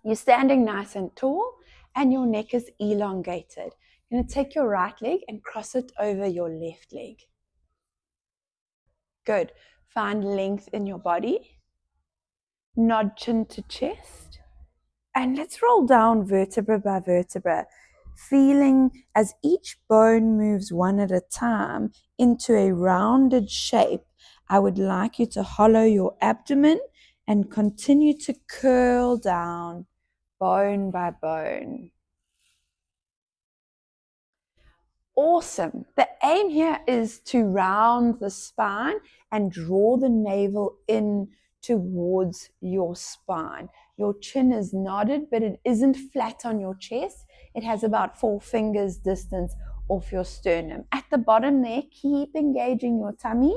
You're standing nice and tall and your neck is elongated. You're going to take your right leg and cross it over your left leg. Good. Find length in your body. Nod chin to chest. And let's roll down vertebra by vertebra, feeling as each bone moves one at a time into a rounded shape. I would like you to hollow your abdomen and continue to curl down bone by bone. Awesome. The aim here is to round the spine and draw the navel in towards your spine. Your chin is nodded, but it isn't flat on your chest. It has about 4 fingers distance off your sternum. At the bottom there, keep engaging your tummy,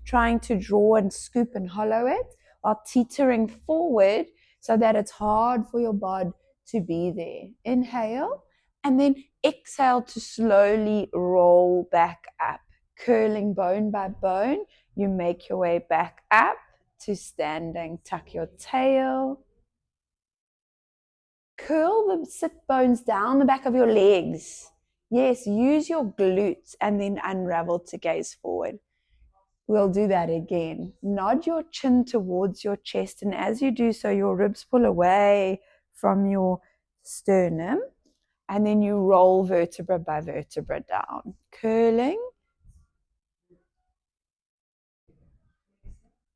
trying to draw and scoop and hollow it while teetering forward so that it's hard for your bod to be there. Inhale, and then exhale to slowly roll back up. Curling bone by bone, you make your way back up to standing. Tuck your tail. Curl the sit bones down the back of your legs. Yes, use your glutes and then unravel to gaze forward. We'll do that again. Nod your chin towards your chest, and as you do so, your ribs pull away from your sternum, and then you roll vertebra by vertebra down. Curling.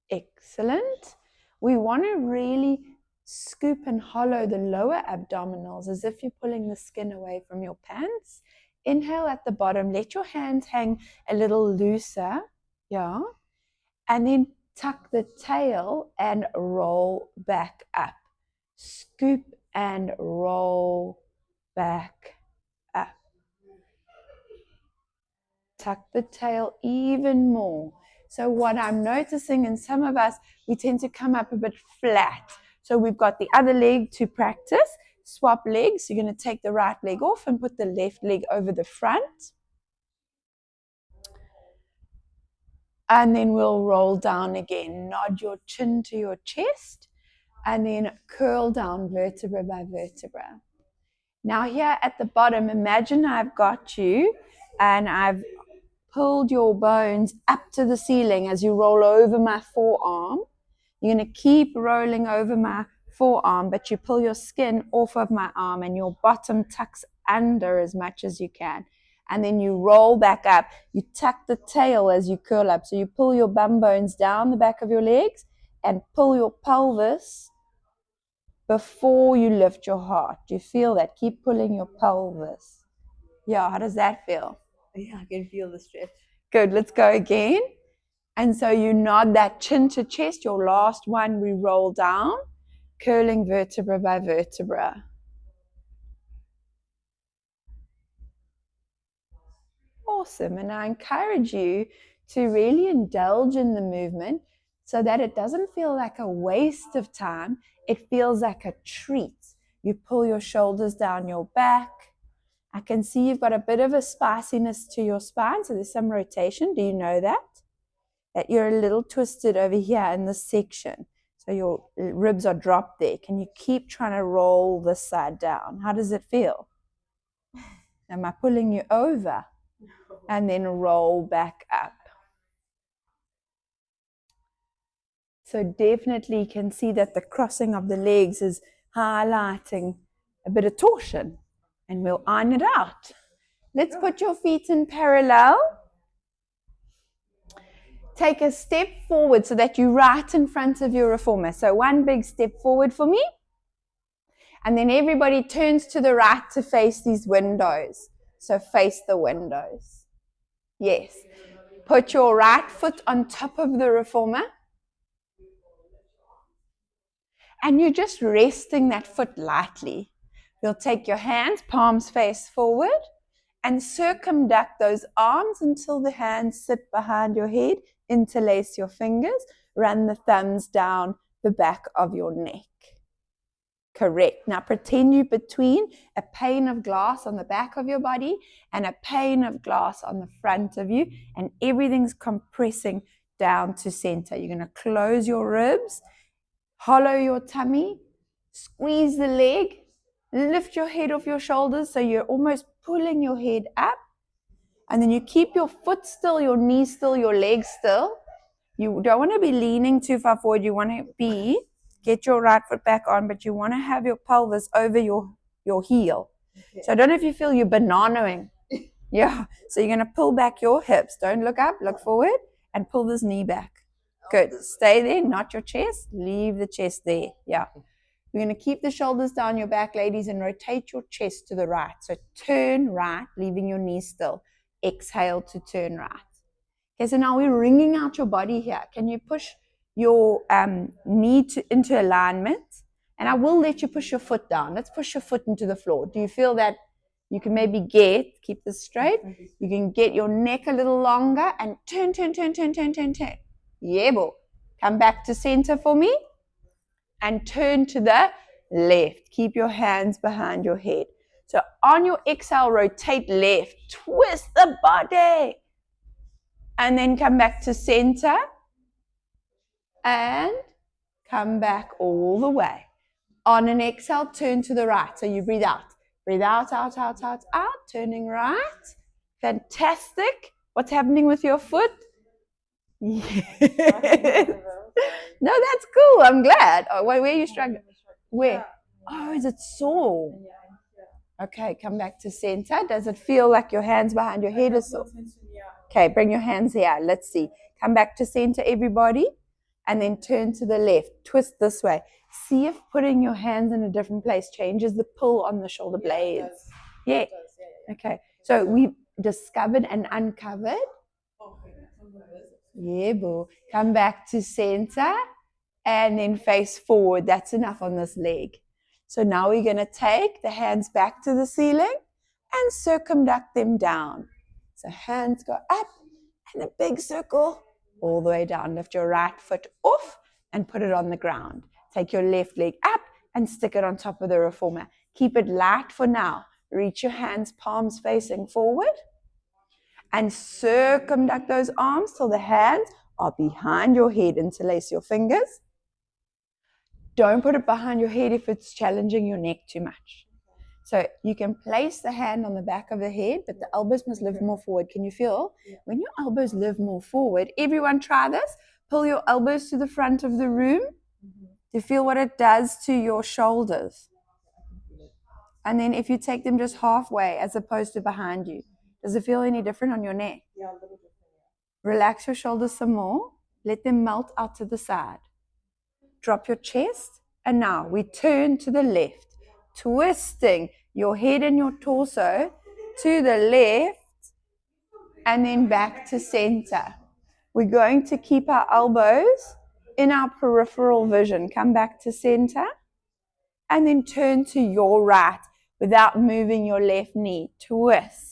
Excellent. We want to really scoop and hollow the lower abdominals as if you're pulling the skin away from your pants. Inhale at the bottom. Let your hands hang a little looser. Yeah. And then tuck the tail and roll back up. Scoop and roll back up. Tuck the tail even more. So what I'm noticing in some of us, we tend to come up a bit flat. So we've got the other leg to practice. Swap legs. You're going to take the right leg off and put the left leg over the front. And then we'll roll down again. Nod your chin to your chest and then curl down vertebra by vertebra. Now here at the bottom, imagine I've got you and I've pulled your bones up to the ceiling as you roll over my forearm. You're going to keep rolling over my forearm, but you pull your skin off of my arm and your bottom tucks under as much as you can. And then you roll back up. You tuck the tail as you curl up. So you pull your bum bones down the back of your legs and pull your pelvis before you lift your heart. Do you feel that? Keep pulling your pelvis. Yeah, how does that feel? Yeah, I can feel the stretch. Good, let's go again. And so you nod that chin to chest. Your last one, we roll down, curling vertebra by vertebra. Awesome. And I encourage you to really indulge in the movement so that it doesn't feel like a waste of time. It feels like a treat. You pull your shoulders down your back. I can see you've got a bit of a spiciness to your spine, so there's some rotation. Do you know that? That you're a little twisted over here in this section. So your ribs are dropped there. Can you keep trying to roll this side down? How does it feel? Am I pulling you over? And then roll back up. So definitely you can see that the crossing of the legs is highlighting a bit of torsion. And we'll iron it out. Let's put your feet in parallel. Take a step forward so that you're right in front of your reformer. So one big step forward for me. And then everybody turns to the right to face these windows. So face the windows. Yes. Put your right foot on top of the reformer. And you're just resting that foot lightly. You'll take your hands, palms face forward, and circumduct those arms until the hands sit behind your head. Interlace your fingers. Run the thumbs down the back of your neck. Correct. Now pretend you're between a pane of glass on the back of your body and a pane of glass on the front of you, and everything's compressing down to center. You're going to close your ribs, hollow your tummy, Squeeze the leg. Lift your head off your shoulders so you're almost pulling your head up. And then you keep your foot still, your knee still, your leg still. You don't want to be leaning too far forward. You want to get your right foot back on, but you want to have your pelvis over your heel. Okay. So I don't know if you feel you're bananaing. Yeah. So you're going to pull back your hips. Don't look up, look forward, and pull this knee back. Good. Stay there, not your chest. Leave the chest there. Yeah. You're going to keep the shoulders down your back, ladies, and rotate your chest to the right. So turn right, leaving your knees still. Exhale to turn right. Okay, so now we're wringing out your body here. Can you push your knee into alignment? And I will let you push your foot down. Let's push your foot into the floor. Do you feel that you can maybe keep this straight? You can get your neck a little longer and turn. Yeah, boy. Come back to center for me. And turn to the left. Keep your hands behind your head. So on your exhale, rotate left. Twist the body. And then come back to center. And come back all the way. On an exhale, turn to the right. So you breathe out. Breathe out, out. Turning right. Fantastic. What's happening with your foot? Yes. No, that's cool. I'm glad. Oh, where are you struggling? Where? Oh, is it sore? Okay, come back to center. Does it feel like your hands behind your head are sore? Okay, bring your hands here. Let's see. Come back to center, everybody. And then turn to the left. Twist this way. See if putting your hands in a different place changes the pull on the shoulder blades. Yeah. Okay. So we discovered and uncovered. Yeah, boo. Come back to center and then face forward. That's enough on this leg. So now we're going to take the hands back to the ceiling and circumduct them down. So hands go up and a big circle all the way down. Lift your right foot off and put it on the ground. Take your left leg up and stick it on top of the reformer. Keep it light for now. Reach your hands, palms facing forward. And circumduct those arms till the hands are behind your head. Interlace your fingers. Don't put it behind your head if it's challenging your neck too much. So you can place the hand on the back of the head, but the elbows must live more forward. Can you feel? When your elbows live more forward, everyone try this. Pull your elbows to the front of the room. Do you feel what it does to your shoulders? And then if you take them just halfway as opposed to behind you, does it feel any different on your neck? Yeah, a little different. Relax your shoulders some more. Let them melt out to the side. Drop your chest. And now we turn to the left, twisting your head and your torso to the left and then back to center. We're going to keep our elbows in our peripheral vision. Come back to center and then turn to your right without moving your left knee. Twist.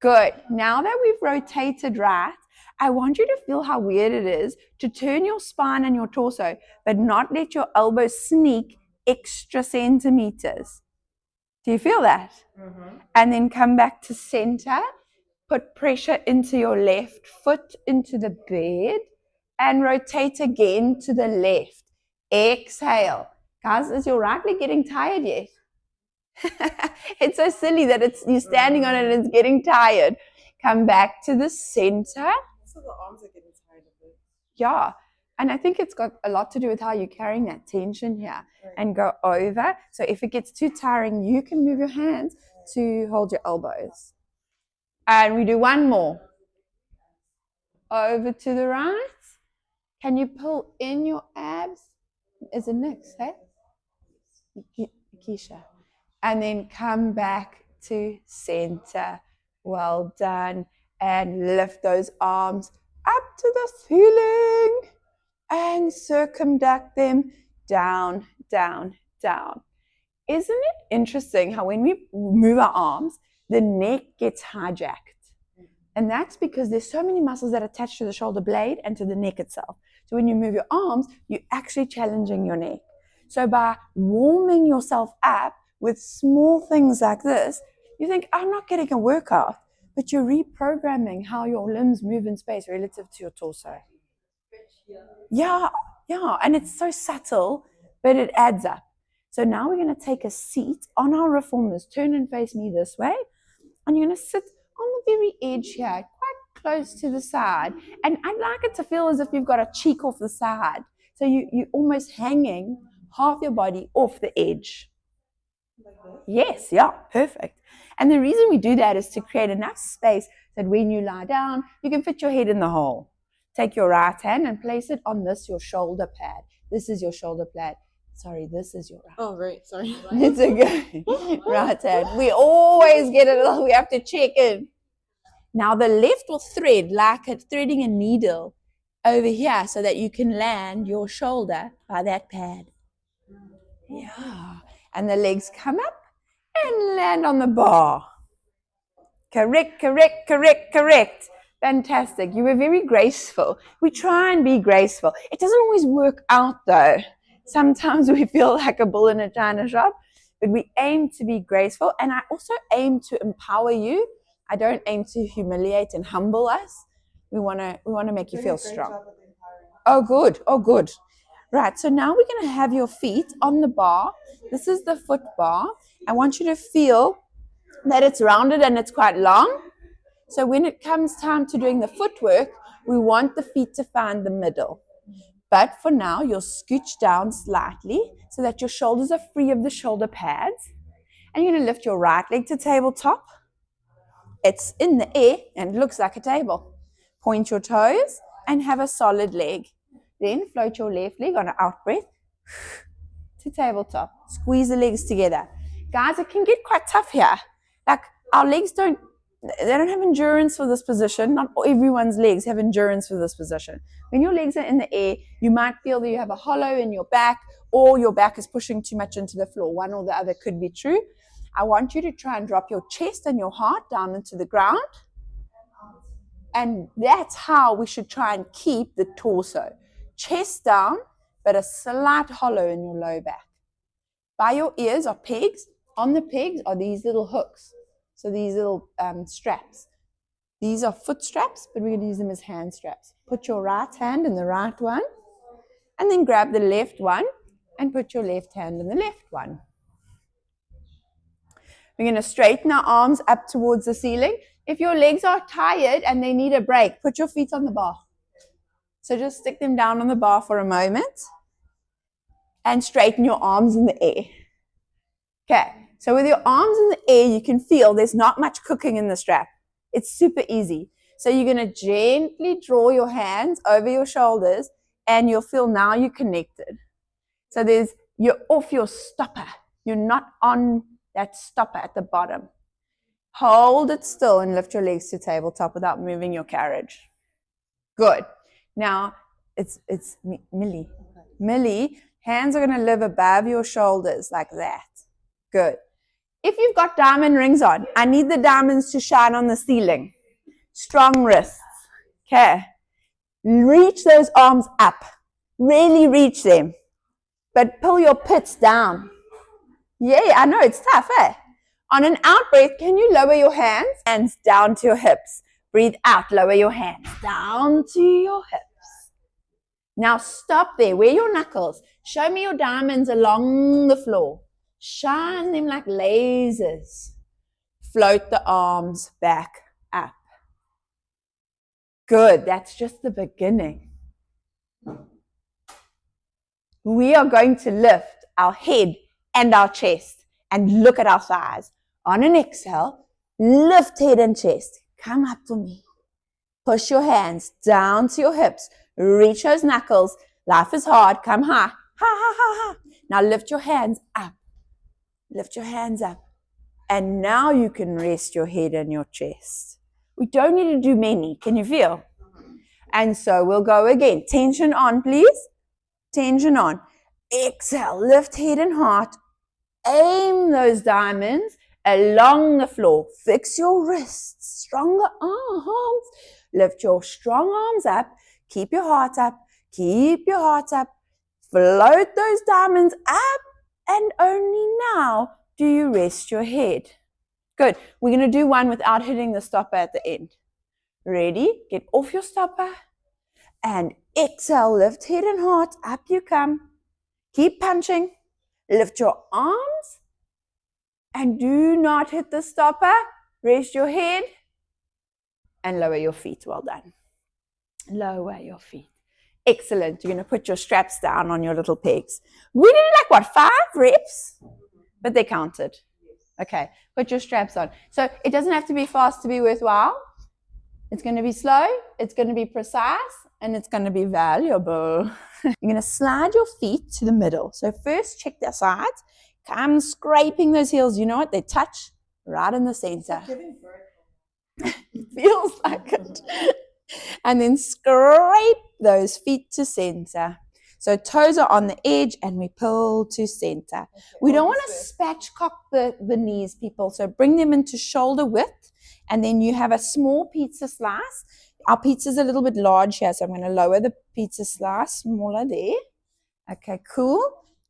Good. Now that we've rotated right, I want you to feel how weird it is to turn your spine and your torso, but not let your elbows sneak extra centimeters. Do you feel that? Mm-hmm. And then come back to center. Put pressure into your left foot into the bed and rotate again to the left. Exhale. Guys, is your right leg getting tired yet? It's so silly that you're standing on it and it's getting tired. Come back to the center. So the arms are getting tired of it. Yeah. And I think it's got a lot to do with how you're carrying that tension here and go over. So if it gets too tiring, you can move your hands to hold your elbows. And we do one more. Over to the right. Can you pull in your abs? Is it next, hey? Keisha. And then come back to center. Well done. And lift those arms up to the ceiling and circumduct them down, down, down. Isn't it interesting how when we move our arms, the neck gets hijacked? And that's because there's so many muscles that attach to the shoulder blade and to the neck itself. So when you move your arms, you're actually challenging your neck. So by warming yourself up with small things like this, you think, I'm not getting a workout, but you're reprogramming how your limbs move in space relative to your torso. Yeah, and it's so subtle, but it adds up. So now we're going to take a seat on our reformers. Turn and face me this way. And you're going to sit on the very edge here, quite close to the side. And I'd like it to feel as if you've got a cheek off the side. So you're almost hanging half your body off the edge. Like this? Yes, yeah, perfect. And the reason we do that is to create enough space that when you lie down, you can fit your head in the hole. Take your right hand and place it on this, your shoulder pad. This is your shoulder pad. Sorry, this is your right. Oh, right. Sorry. It's okay. Right hand. We always get it. We have to check in. Now the left will thread like threading a needle over here so that you can land your shoulder by that pad. Yeah. And the legs come up and land on the bar. Correct, correct, correct, correct. Fantastic. You were very graceful. We try and be graceful. It doesn't always work out though. Sometimes we feel like a bull in a china shop, but we aim to be graceful. And I also aim to empower you. I don't aim to humiliate and humble us. We want to make you feel strong. Oh, good. Oh, good. Right. So now we're going to have your feet on the bar. This is the foot bar. I want you to feel that it's rounded and it's quite long. So when it comes time to doing the footwork, we want the feet to find the middle. But for now, you'll scooch down slightly so that your shoulders are free of the shoulder pads. And you're going to lift your right leg to tabletop. It's in the air and it looks like a table. Point your toes and have a solid leg. Then float your left leg on an out breath to tabletop. Squeeze the legs together. Guys, it can get quite tough here. Like our legs don't have endurance for this position. Not everyone's legs have endurance for this position. When your legs are in the air, you might feel that you have a hollow in your back or your back is pushing too much into the floor. One or the other could be true. I want you to try and drop your chest and your heart down into the ground. And that's how we should try and keep the torso. Chest down, but a slight hollow in your low back. By your ears are pegs. On the pegs are these little hooks. So these little straps. These are foot straps, but we're going to use them as hand straps. Put your right hand in the right one, and then grab the left one, and put your left hand in the left one. We're going to straighten our arms up towards the ceiling. If your legs are tired and they need a break, put your feet on the bar. So just stick them down on the bar for a moment, and straighten your arms in the air. Okay. So with your arms in the air, you can feel there's not much cooking in the strap. It's super easy. So you're going to gently draw your hands over your shoulders and you'll feel now you're connected. So you're off your stopper. You're not on that stopper at the bottom. Hold it still and lift your legs to tabletop without moving your carriage. Good. Now it's Millie. Millie, hands are going to live above your shoulders like that. Good. If you've got diamond rings on, I need the diamonds to shine on the ceiling. Strong wrists. Okay. Reach those arms up. Really reach them. But pull your pits down. Yeah, I know, it's tough, eh? On an out breath, can you lower your hands down to your hips? Breathe out, lower your hands down to your hips. Now stop there. Where are your knuckles? Show me your diamonds along the floor. Shine them like lasers. Float the arms back up. Good. That's just the beginning. We are going to lift our head and our chest and look at our thighs. On an exhale, lift head and chest. Come up to me. Push your hands down to your hips. Reach those knuckles. Life is hard. Come high. Ha, ha, ha, ha. Now lift your hands up. Lift your hands up. And now you can rest your head and your chest. We don't need to do many. Can you feel? And so we'll go again. Tension on, please. Tension on. Exhale. Lift head and heart. Aim those diamonds along the floor. Fix your wrists. Stronger arms. Lift your strong arms up. Keep your heart up. Keep your heart up. Float those diamonds up. And only now do you rest your head. Good. We're going to do one without hitting the stopper at the end. Ready? Get off your stopper. And exhale. Lift head and heart. Up you come. Keep punching. Lift your arms and do not hit the stopper. Rest your head and lower your feet. Well done. Lower your feet. Excellent. You're going to put your straps down on your little pegs. We did like what, 5 reps? But they counted. Okay, put your straps on. So it doesn't have to be fast to be worthwhile. It's going to be slow, it's going to be precise, and it's going to be valuable. You're going to slide your feet to the middle. So first check their sides. Come scraping those heels. You know what? They touch right in the center. It feels like it. And then scrape those feet to center. So toes are on the edge and we pull to center. We don't want to spatchcock the knees, people. So bring them into shoulder width and then you have a small pizza slice. Our pizza's a little bit large here, so I'm going to lower the pizza slice smaller there. Okay, cool.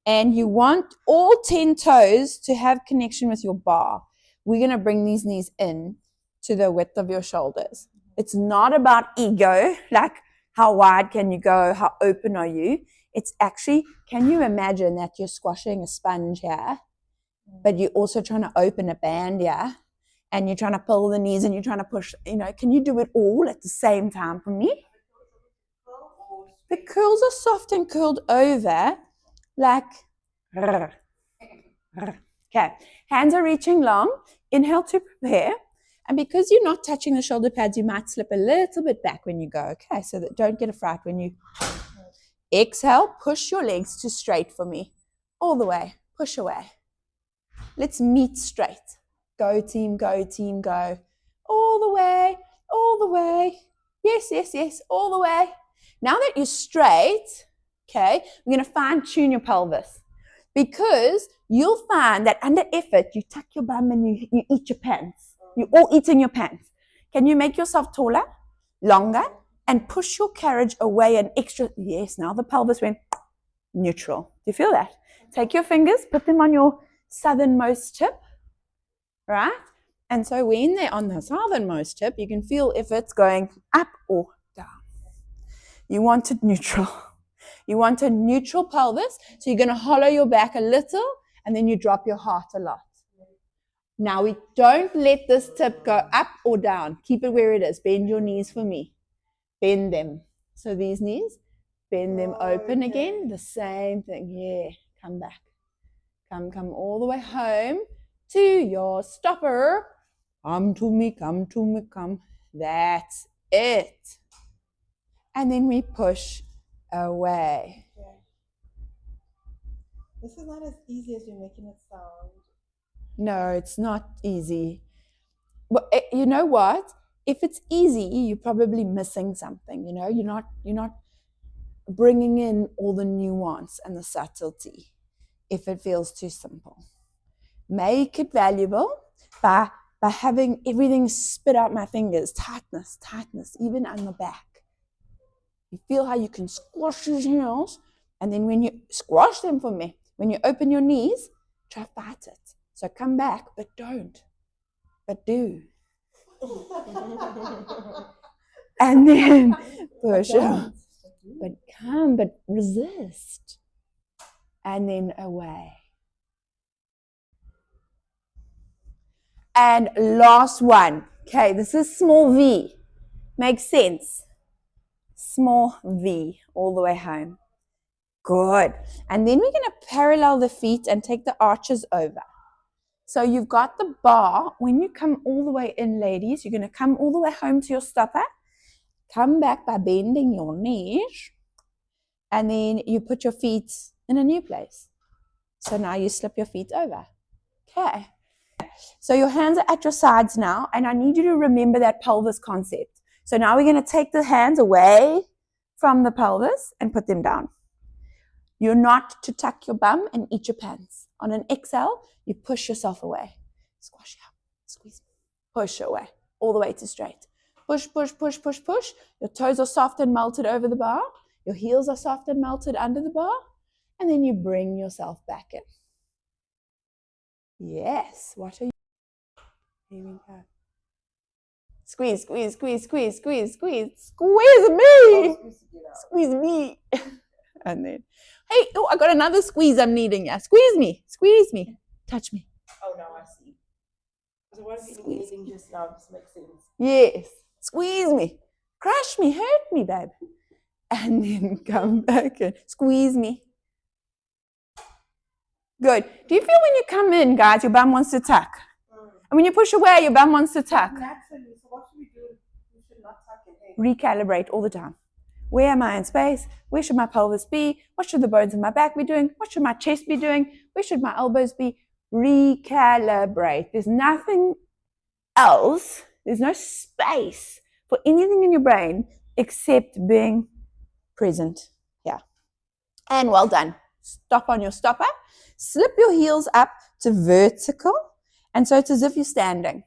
And you want all 10 toes to have connection with your bar. We're going to bring these knees in to the width of your shoulders. It's not about ego, like how wide can you go, how open are you. It's actually, can you imagine that you're squashing a sponge here, but you're also trying to open a band here, and you're trying to pull the knees and you're trying to push, can you do it all at the same time for me? The curls are soft and curled over, like, okay, hands are reaching long, inhale to prepare. And because you're not touching the shoulder pads, you might slip a little bit back when you go, okay? So that don't get a fright when you exhale. Push your legs to straight for me. All the way. Push away. Let's meet straight. Go, team, go, team, go. All the way, all the way. Yes, yes, yes, all the way. Now that you're straight, okay, we're going to fine-tune your pelvis. Because you'll find that under effort, you tuck your bum and you eat your pants. You're all eating your pants. Can you make yourself taller, longer, and push your carriage away an extra? Yes, now the pelvis went neutral. Do you feel that? Take your fingers, put them on your southernmost tip, right? And so when they're on the southernmost tip, you can feel if it's going up or down. You want it neutral. You want a neutral pelvis, so you're going to hollow your back a little, and then you drop your heart a lot. Now, we don't let this tip go up or down. Keep it where it is. Bend your knees for me. Bend them. So these knees, bend them open again. The same thing. Yeah, come back. Come all the way home to your stopper. Come to me, come to me, come. That's it. And then we push away. This is not as easy as you're making it sound. No, it's not easy. But you know what? If it's easy, you're probably missing something. You're not bringing in all the nuance and the subtlety if it feels too simple. Make it valuable by having everything spit out my fingers. Tightness, even on the back. You feel how you can squash these heels, and then when you squash them for me, when you open your knees, try fight it. So come back, but don't. But do. And then push up. But come, but resist. And then away. And last one. Okay, this is small V. Makes sense. Small V all the way home. Good. And then we're going to parallel the feet and take the arches over. So you've got the bar. When you come all the way in, ladies, you're going to come all the way home to your stopper. Come back by bending your knees. And then you put your feet in a new place. So now you slip your feet over. Okay. So your hands are at your sides now. And I need you to remember that pelvis concept. So now we're going to take the hands away from the pelvis and put them down. You're not to tuck your bum and eat your pants. On an exhale, you push yourself away. Squash out, squeeze, push away, all the way to straight. Push, push, push, push, push. Your toes are soft and melted over the bar. Your heels are soft and melted under the bar. And then you bring yourself back in. Yes, what are you? Here we go. Squeeze, squeeze, squeeze, squeeze, squeeze, squeeze. Squeeze me! Squeeze me! And then Hey, oh, I got another squeeze I'm needing. Yeah, squeeze me, touch me. Oh, now I see. So what if eating anything just now? This makes sense. Yes, squeeze me, crush me, hurt me, babe. And then come back and squeeze me. Good. Do you feel when you come in, guys, your bum wants to tuck? And when you push away, your bum wants to tuck? Naturally. So what should we do? We should not tuck it in. Recalibrate all the time. Where am I in space? Where should my pelvis be? What should the bones in my back be doing? What should my chest be doing? Where should my elbows be? Recalibrate. There's nothing else. There's no space for anything in your brain except being present. Yeah. And well done. Stop on your stopper. Slip your heels up to vertical. And so it's as if you're standing.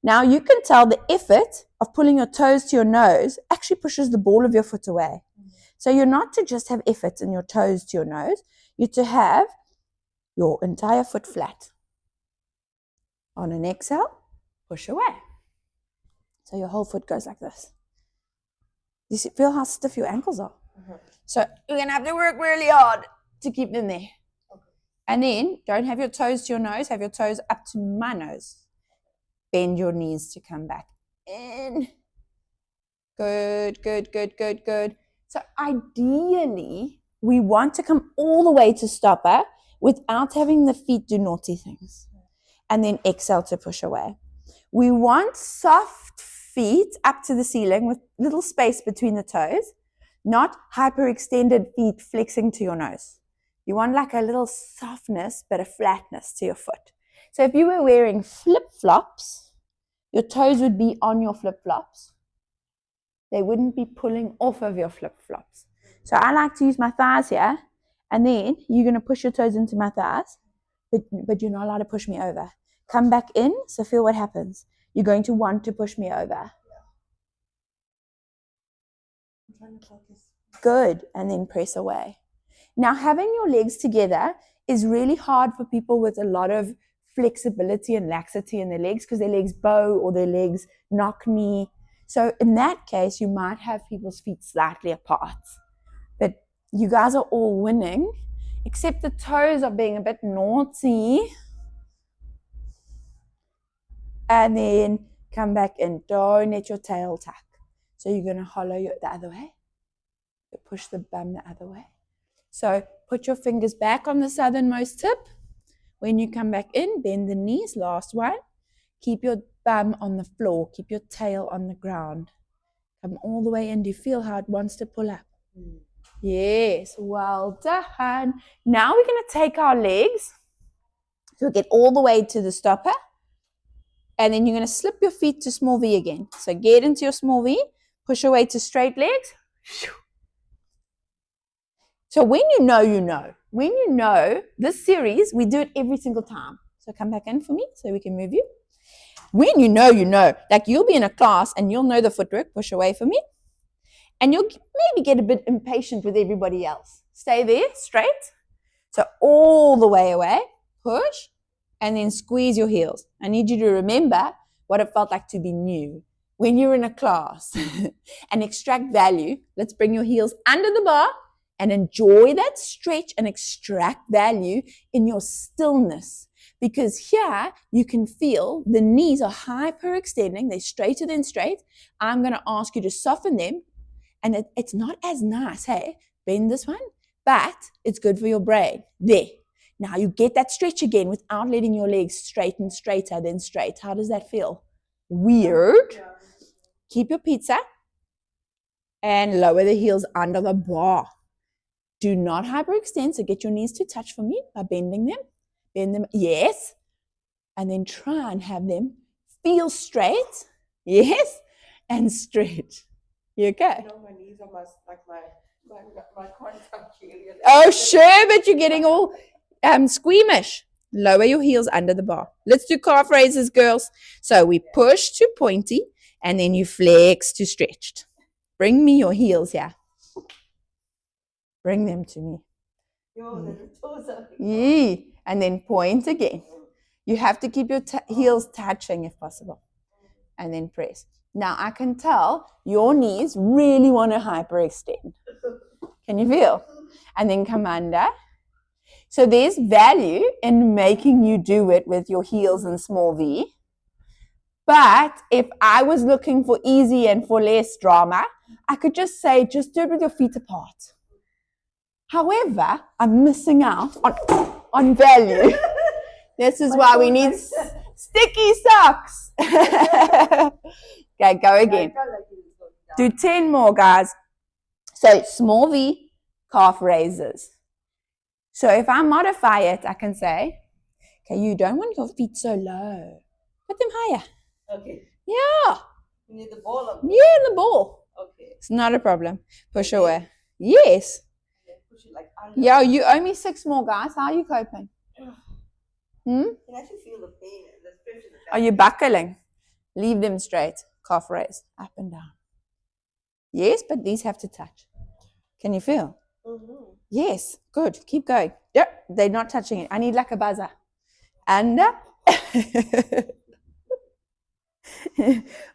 Now you can tell the effort of pulling your toes to your nose actually pushes the ball of your foot away. So you're not to just have effort in your toes to your nose. You're to have your entire foot flat. On an exhale, push away. So your whole foot goes like this. You feel how stiff your ankles are? So you're going to have to work really hard to keep them there. And then don't have your toes to your nose. Have your toes up to my nose. Bend your knees to come back in. Good, good, good, good, good. So ideally, we want to come all the way to stopper without having the feet do naughty things. And then exhale to push away. We want soft feet up to the ceiling with little space between the toes, not hyperextended feet flexing to your nose. You want like a little softness, but a flatness to your foot. So if you were wearing flip-flops, your toes would be on your flip-flops. They wouldn't be pulling off of your flip-flops. So I like to use my thighs here, and then you're going to push your toes into my thighs, but you're not allowed to push me over. Come back in, so feel what happens. You're going to want to push me over. I'm trying to focus. Good, and then press away. Now, having your legs together is really hard for people with a lot of flexibility and laxity in their legs because their legs bow or their legs knock knee. So in that case, you might have people's feet slightly apart. But you guys are all winning, except the toes are being a bit naughty. And then come back in. Don't let your tail tuck. So you're going to hollow the other way. Push the bum the other way. So put your fingers back on the southernmost tip. When you come back in, bend the knees. Last one. Keep your bum on the floor. Keep your tail on the ground. Come all the way in. Do you feel how it wants to pull up? Yes, well done. Now we're going to take our legs. So get all the way to the stopper. And then you're going to slip your feet to small V again. So get into your small V. Push away to straight legs. So when you know, you know. When you know, this series, we do it every single time. So come back in for me so we can move you. When you know, you know. Like you'll be in a class and you'll know the footwork. Push away for me. And you'll maybe get a bit impatient with everybody else. Stay there, straight. So all the way away. Push. And then squeeze your heels. I need you to remember what it felt like to be new. When you're in a class and extract value, let's bring your heels under the bar and enjoy that stretch and extract value in your stillness. Because here you can feel the knees are hyperextending. They're straighter than straight. I'm going to ask you to soften them. And it's not as nice, hey? Bend this one, but it's good for your brain. There. Now you get that stretch again without letting your legs straighten straighter than straight. How does that feel? Weird. Yeah. Keep your pizza and lower the heels under the bar. Do not hyperextend, so get your knees to touch for me by bending them. Bend them, yes. And then try and have them feel straight, yes, and stretch. You okay? You know, my knees are my contact area. Oh, sure, but you're getting all squeamish. Lower your heels under the bar. Let's do calf raises, girls. So we push to pointy, and then you flex to stretched. Bring me your heels here. Bring them to me. Yeah. And then point again. You have to keep your heels touching if possible. And then press. Now I can tell your knees really want to hyperextend. Can you feel? and then come under. So there's value in making you do it with your heels and small V. But if I was looking for easy and for less drama, I could just say, just do it with your feet apart. However, I'm missing out on value. This is why we need sticky socks. Okay, go again. Do 10 more, guys. So small V, calf raises. So if I modify it, I can say, okay, you don't want your feet so low. Put them higher. Okay. Yeah. You need the ball up. Yeah, the ball. Okay. It's not a problem. Push away. Yes. Push it like under. Yeah, you owe me 6 more, guys. How are you coping? You can actually feel the pain and the stretch in the back. Are you buckling? Leave them straight. Calf raise. Up and down. Yes, but these have to touch. Can you feel? Mm-hmm. Yes. Good. Keep going. Yep. They're not touching it. I need like a buzzer. Under.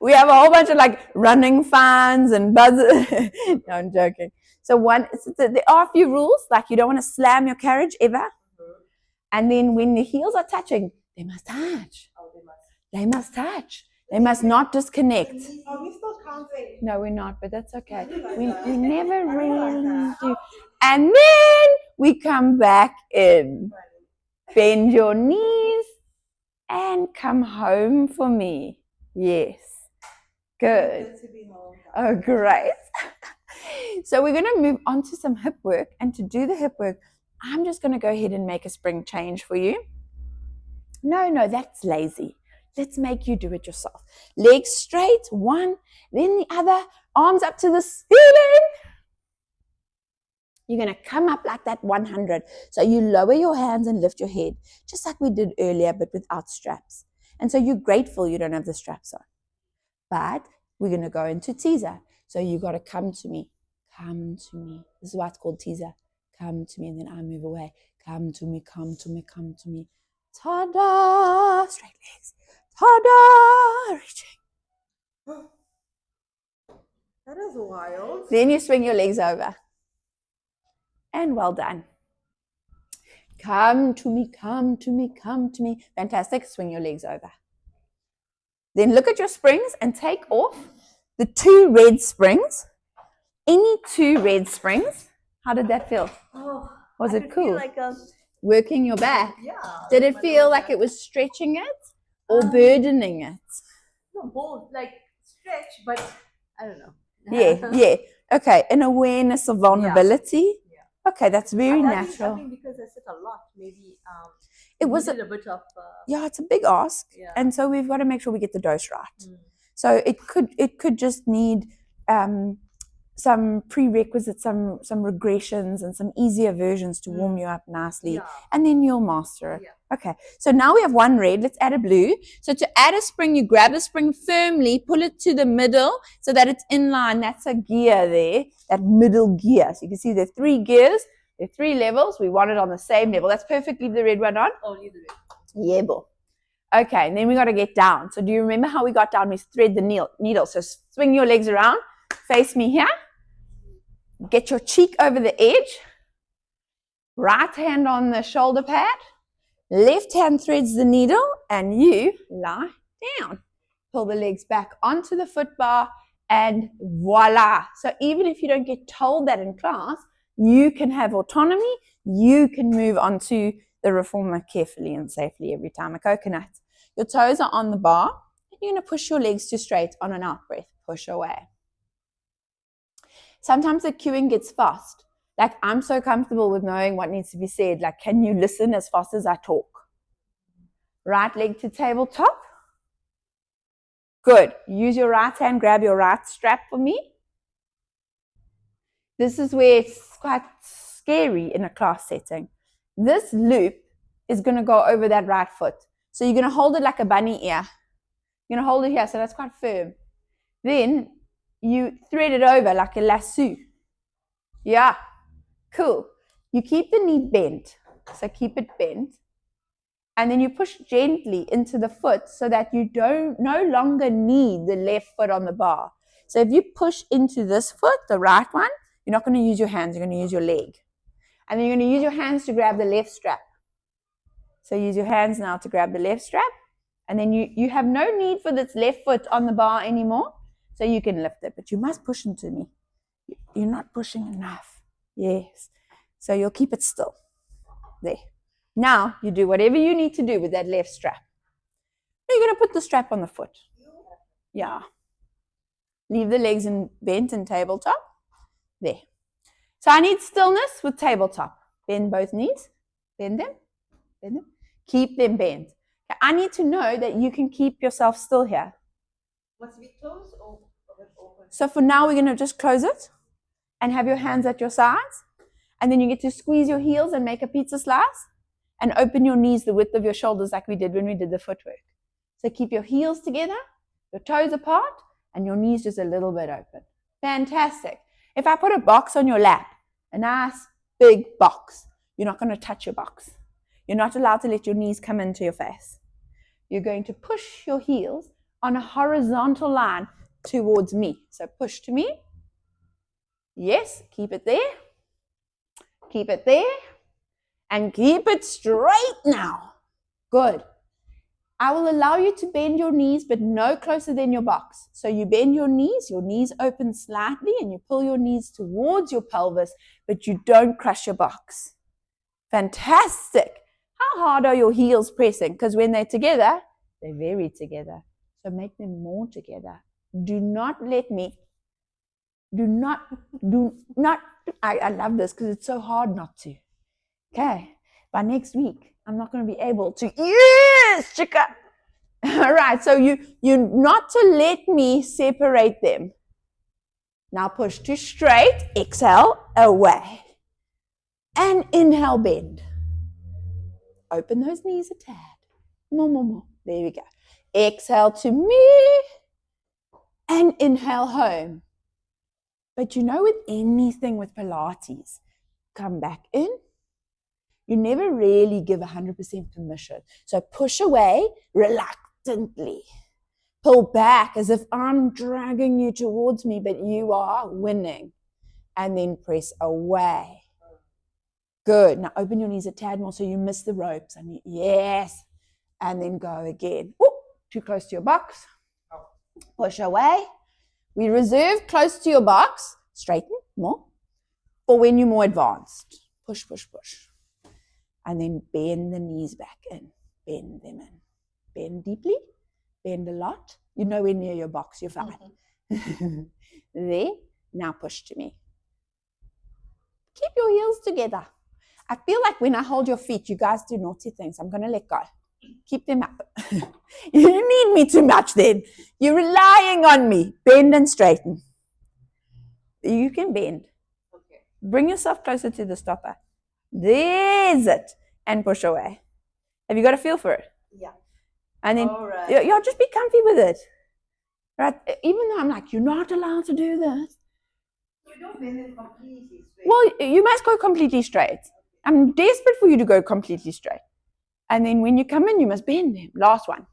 We have a whole bunch of like running fans and buzzers. No, I'm joking. So there are a few rules, like you don't want to slam your carriage ever. Mm-hmm. And then when the heels are touching, they must touch. Oh, they must touch. They must not disconnect. Are we still counting? No, we're not, but that's okay. We never really do. And then we come back in. Bend your knees and come home for me. Yes. Good. Oh, great. So we're going to move on to some hip work. And to do the hip work, I'm just going to go ahead and make a spring change for you. No, that's lazy. Let's make you do it yourself. Legs straight, one, then the other, arms up to the ceiling. You're going to come up like that 100. So you lower your hands and lift your head, just like we did earlier, but without straps. And so you're grateful you don't have the straps on. But we're going to go into teaser. So you got to come to me. Come to me. This is why it's called teaser. Come to me, and then I move away. Come to me, come to me, come to me. Ta-da! Straight legs. Ta-da! Reaching. That is wild. Then you swing your legs over. And well done. Come to me, come to me, come to me. Fantastic. Swing your legs over. Then look at your springs and take off the 2 red springs. Any 2 red springs. How did that feel? Oh, was it cool? Like working your back. Yeah. Did it feel like it was stretching it or burdening it? No, both. Like stretch, but I don't know. Yeah. Okay, an awareness of vulnerability. Yeah. Okay, that's very natural. I think because I sit a lot, maybe it was a bit of. Yeah, it's a big ask, and so we've got to make sure we get the dose right. So it could just need some prerequisites, some regressions, and some easier versions to warm you up nicely, and then you'll master it. Yeah. Okay, so now we have 1 red. Let's add a blue. So to add a spring, you grab the spring firmly, pull it to the middle so that it's in line. That's a gear there, that middle gear. So you can see there are 3 gears, there are 3 levels. We want it on the same level. That's perfect. Leave the red one on. Only the red. Yeah, boy. Okay, and then we got to get down. So do you remember how we got down? We thread the needle. So swing your legs around. Face me here. Get your cheek over the edge. Right hand on the shoulder pad. Left hand threads the needle and you lie down. Pull the legs back onto the foot bar and voila. So even if you don't get told that in class, you can have autonomy. You can move onto the reformer carefully and safely every time. A coconut. Your toes are on the bar. And you're going to push your legs to straight on an out breath. Push away. Sometimes the cueing gets fast. Like I'm so comfortable with knowing what needs to be said. Like, can you listen as fast as I talk? Right leg to tabletop. Good. Use your right hand, grab your right strap for me. This is where it's quite scary in a class setting. This loop is going to go over that right foot. So you're going to hold it like a bunny ear. You're going to hold it here, so that's quite firm. Then you thread it over like a lasso. Yeah, cool. You keep the knee bent, so keep it bent. And then you push gently into the foot so that you no longer need the left foot on the bar. So if you push into this foot, the right one, you're not going to use your hands, you're going to use your leg. And then you're going to use your hands to grab the left strap. So use your hands now to grab the left strap. And then you have no need for this left foot on the bar anymore. So you can lift it, but you must push into me. You're not pushing enough. Yes. So you'll keep it still. There. Now you do whatever you need to do with that left strap. You're going to put the strap on the foot. Yeah. Leave the legs in bent and tabletop. There. So I need stillness with tabletop. Bend both knees. Bend them. Bend them. Keep them bent. Okay, I need to know that you can keep yourself still here. Must it be closed or open? So for now, we're going to just close it and have your hands at your sides. And then you get to squeeze your heels and make a pizza slice and open your knees the width of your shoulders like we did when we did the footwork. So keep your heels together, your toes apart, and your knees just a little bit open. Fantastic. If I put a box on your lap, a nice big box, you're not going to touch your box. You're not allowed to let your knees come into your face. You're going to push your heels on a horizontal line towards me. So push to me. Yes, keep it there. Keep it there. And keep it straight now. Good. I will allow you to bend your knees, but no closer than your box. So you bend your knees open slightly, and you pull your knees towards your pelvis, but you don't crush your box. Fantastic. How hard are your heels pressing? Because when they're together, they're very together. So make them more together. Do not let me, I love this because it's so hard not to. Okay, by next week, I'm not going to be able to, yes, chica. All right, so you not to let me separate them. Now push to straight, exhale, away. And inhale, bend. Open those knees a tad. More. There we go. Exhale to me and inhale home. But you know, with anything with Pilates, come back in. You never really give 100% permission. So push away reluctantly. Pull back as if I'm dragging you towards me, but you are winning. And then press away. Good. Now open your knees a tad more so you miss the ropes. Yes. And then go again. Ooh, too close to your box. Push away. We reserve close to your box. Straighten more. For when you're more advanced. Push. And then bend the knees back in. Bend them in. Bend deeply. Bend a lot. You're nowhere near your box. You're fine. There. Now push to me. Keep your heels together. I feel like when I hold your feet, you guys do naughty things. I'm going to let go. Keep them up. You need me too much then. You're relying on me. Bend and straighten. You can bend. Okay. Bring yourself closer to the stopper. There's it. And push away. Have you got a feel for it? Yeah. And then, right. just be comfy with it. Right? Even though I'm like, you're not allowed to do this. You don't bend it completely straight. Well, you must go completely straight. I'm desperate for you to go completely straight. And then when you come in, you must bend them. Last one.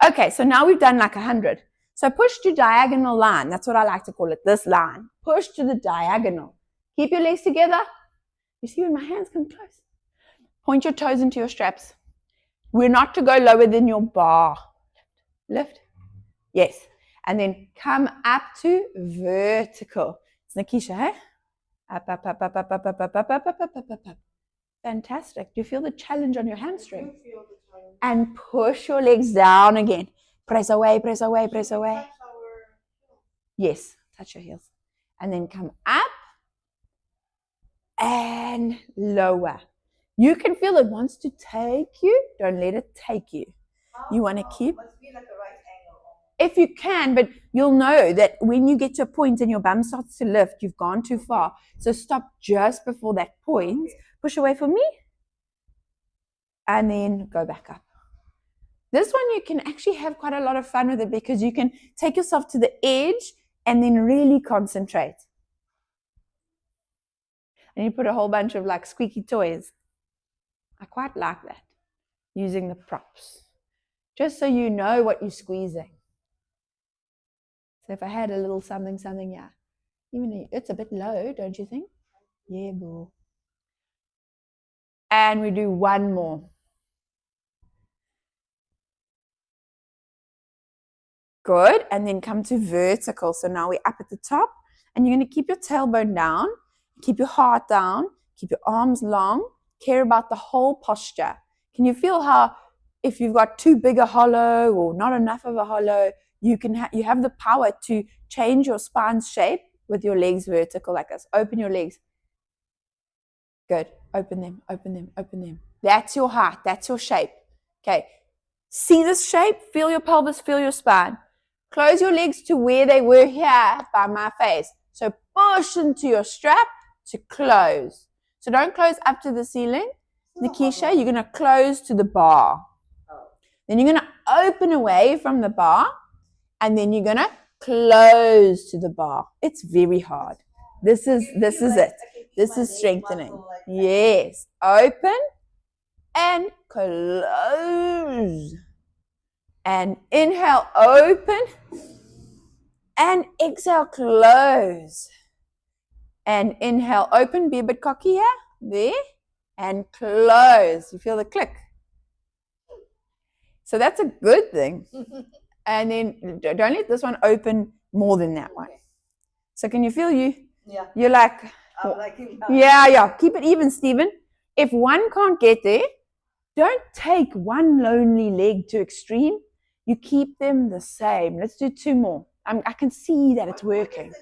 Okay, so now we've done like 100. So push to diagonal line. That's what I like to call it, this line. Push to the diagonal. Keep your legs together. You see when my hands come close? Point your toes into your straps. We're not to go lower than your bar. Lift. Yes. And then come up to vertical. It's Nikisha, hey? Up. Fantastic. Do you feel the challenge on your hamstring? And push your legs down again. Press away. Yes, touch your heels. And then come up and lower. You can feel it wants to take you. Don't let it take you. You want to keep. Must be like a right angle. If you can, but you'll know that when you get to a point and your bum starts to lift, you've gone too far. So stop just before that point. Push away from me. And then go back up. This one you can actually have quite a lot of fun with it because you can take yourself to the edge and then really concentrate. And you put a whole bunch of like squeaky toys. I quite like that. Using the props. Just so you know what you're squeezing. So if I had a little something, yeah. Even it's a bit low, don't you think? Yeah, boo. And we do one more. Good. And then come to vertical. So now we're up at the top. And you're going to keep your tailbone down, keep your heart down, keep your arms long, care about the whole posture. Can you feel how if you've got too big a hollow or not enough of a hollow, you have the power to change your spine's shape with your legs vertical like this. Open your legs. Good. Open them, open them, open them. That's your height. That's your shape. Okay. See this shape? Feel your pelvis, feel your spine. Close your legs to where they were here by my face. So push into your strap to close. So don't close up to the ceiling. Nikisha, you're going to close to the bar. Then you're going to open away from the bar. And then you're going to close to the bar. It's very hard. This is it. This is strengthening. Yes. Open and close. And inhale, open. And exhale, close. And inhale, open. Be a bit cocky here. There. And close. You feel the click. So that's a good thing. And then don't let this one open more than that one. So can you feel you? Yeah. You're like, yeah. Keep it even, Stephen. If one can't get there, don't take one lonely leg to extreme. You keep them the same. Let's do two more. I can see that it's working.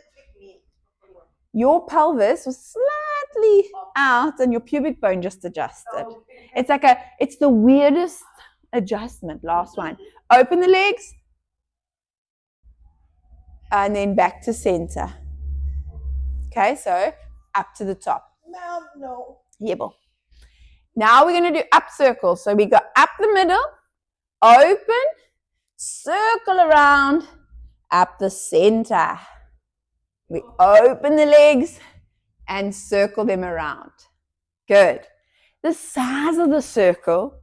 Your pelvis was slightly out and your pubic bone just adjusted. It's the weirdest adjustment. Last one. Open the legs. And then back to center. Okay, so up to the top. No. Yebble. Now we're going to do up circles. So we go up the middle, open, circle around, up the center. We open the legs and circle them around. Good. The size of the circle